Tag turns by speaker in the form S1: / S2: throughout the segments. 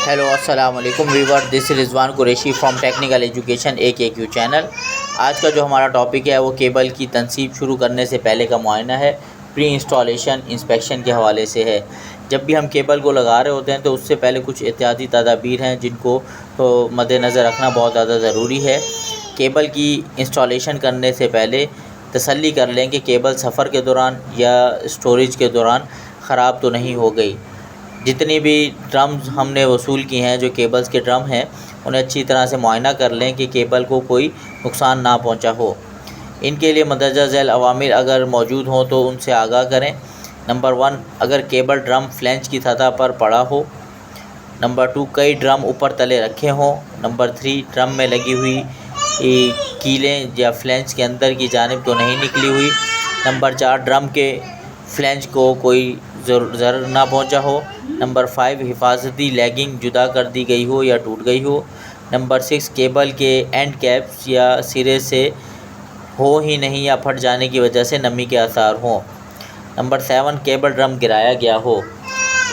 S1: Hello अस्सलाम वालेकुम viewer, this is Rizwan Qureshi from technical education AKQ channel. आज का जो हमारा टॉपिक है वो केबल की तनसीब शुरू करने से पहले का मुआयना है, प्री इंस्टॉलेशन इंस्पेक्शन के हवाले से है। जब भी हम केबल को लगा रहे होते हैं तो उससे पहले कुछ एहतियाती तदाबीर हैं जिनको मद्देनज़र रखना बहुत ज़्यादा ज़रूरी है। केबल की इंस्टॉलेशन करने से पहले तसल्ली कर लें कि केबल सफ़र के दौरान या स्टोरेज के दौरान ख़राब तो नहीं हो गई। जितनी भी ड्रम्स हमने वसूल की हैं, जो केबल्स के ड्रम हैं, उन्हें अच्छी तरह से मुआयना कर लें कि केबल को कोई नुकसान ना पहुंचा हो। इनके लिए मदरजा झैल अवामिर अगर मौजूद हों तो उनसे आगाह करें। नंबर 1, अगर केबल ड्रम फ्लेंज की सतह पर पड़ा हो। नंबर 2, कई ड्रम ऊपर तले रखे हों। नंबर 3, ड्रम में लगी हुई कीलें या फ्लेंज के अंदर की जानिब तो नहीं निकली हुई। नंबर 4, ड्रम के फ्लेंज को कोई ज़र ना पहुंचा हो। नंबर 5, हिफाजती लैगिंग जुदा कर दी गई हो या टूट गई हो। नंबर 6, केबल के एंड कैप्स या सिरे से हो ही नहीं या फट जाने की वजह से नमी के आसार हों। नंबर 7, केबल ड्रम गिराया गया हो।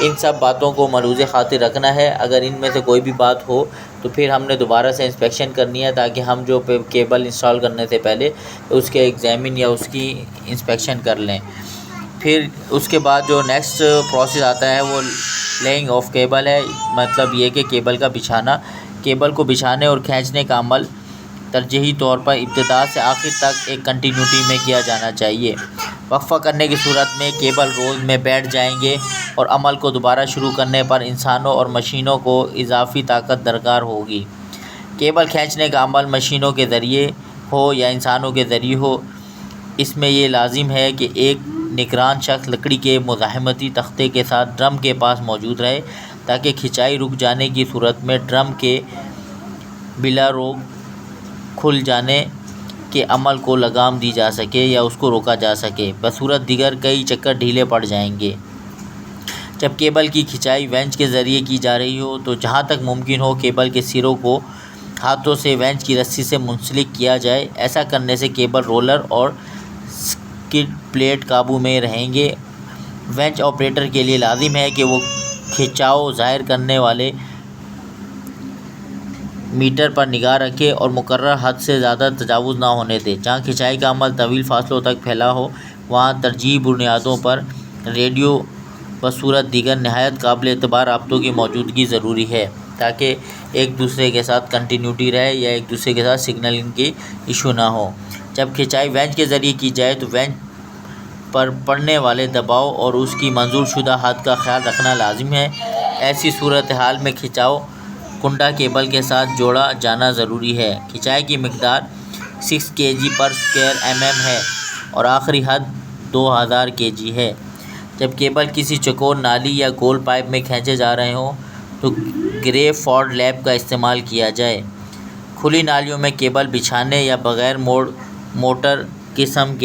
S1: इन सब बातों को मलूज़ खातिर रखना है। अगर इनमें से कोई भी बात हो तो फिर हमने दोबारा से इंस्पेक्शन करनी है, ताकि हम जो केबल इंस्टॉल करने से पहले उसके एग्ज़ामिन या उसकी इंस्पेक्शन कर लें। फिर उसके बाद जो नेक्स्ट प्रोसेस आता है वो लेइंग ऑफ केबल है। मतलब ये कि केबल का बिछाना। केबल को बिछाने और खींचने का अमल तरजीही तौर पर इब्तिदा से आखिर तक एक कंटिन्यूटी में किया जाना चाहिए। वक्फ़ा करने की सूरत में केबल रोल में बैठ जाएंगे और अमल को दोबारा शुरू करने पर इंसानों और मशीनों को इजाफ़ी ताकत दरकार होगी। केबल खींचने का अमल मशीनों के ज़रिए हो या इंसानों के ज़रिए हो, इसमें ये लाजिम है कि एक निगरान शख्स लकड़ी के मुज़ाहमती तख्ते के साथ ड्रम के पास मौजूद रहे, ताकि खिंचाई रुक जाने की सूरत में ड्रम के बिला रोक खुल जाने के अमल को लगाम दी जा सके या उसको रोका जा सके। बसूरत दिगर कई चक्कर ढीले पड़ जाएंगे। जब केबल की खिंचाई वेंच के ज़रिए की जा रही हो तो जहाँ तक मुमकिन हो केबल के सिरों को हाथों से वेंच की रस्सी से मुंसलिक किया जाए। ऐसा करने से केबल रोलर और स्किड प्लेट काबू में रहेंगे। वेंच ऑपरेटर के लिए लाजिम है कि वो खिंचाव ज़ाहिर करने वाले मीटर पर निगाह रखे और मुकर्रर हद से ज़्यादा तजावुज़ ना होने दे। जहाँ खिंचाई का अमल तवील फासलों तक फैला हो वहाँ तरजीही बुनियादों पर रेडियो बसूरत दीगर नहायत काबिल एतबार राब्तों की मौजूदगी ज़रूरी है, ताकि एक दूसरे के साथ कंटिन्यूटी रहे या एक दूसरे के साथ सिग्नलिंग की इशू ना हो। जब खिंचाई वेंच के ज़रिए की जाए तो वेंच पर पड़ने वाले दबाव और उसकी मंजूर शुदा हद का ख्याल रखना लाजिम है। ऐसी सूरत हाल में खिंचाव कुंडा केबल के साथ जोड़ा जाना ज़रूरी है। खिंचाई की मिकदार 6 kg/square है और आखिरी हद 2000 kg है। जब केबल किसी चौकोर नाली या गोल पाइप में खींचे जा रहे हों तो ग्रे फॉर्ड लैब का इस्तेमाल किया जाए। खुली नालियों में केबल बिछाने या बग़ैर मोटर किस्म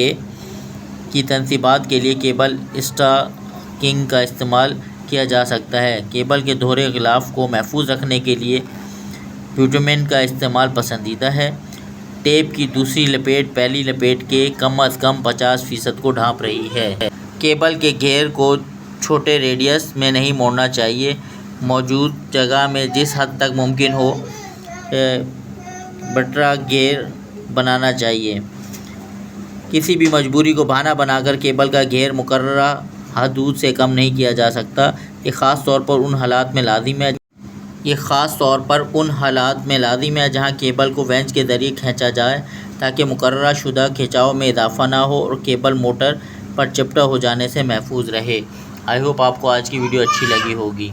S1: की तनसीबात के लिए केबल स्टॉकिंग का इस्तेमाल किया जा सकता है। केबल के दोहरे ग़िलाफ़ को महफूज रखने के लिए ब्यूटमेन का इस्तेमाल पसंदीदा है। टेप की दूसरी लपेट पहली लपेट के कम अज़ कम 50% को ढांप रही है। केबल के घेर को छोटे रेडियस में नहीं मोड़ना चाहिए। मौजूद जगह में जिस हद तक मुमकिन हो बटरा घेर बनाना चाहिए। किसी भी मजबूरी को बहाना बनाकर केबल का घेर मुकर्ररा हदूद से कम नहीं किया जा सकता। ये ख़ास तौर पर उन हालात में लाजिम है जहाँ केबल को वेंच के ज़रिए खींचा जाए, ताकि मुकर्ररा शुदा खिंचाव में इजाफा ना हो और केबल मोटर पर चिपटा हो जाने से महफूज रहे। आई होप आपको आज की वीडियो अच्छी लगी होगी।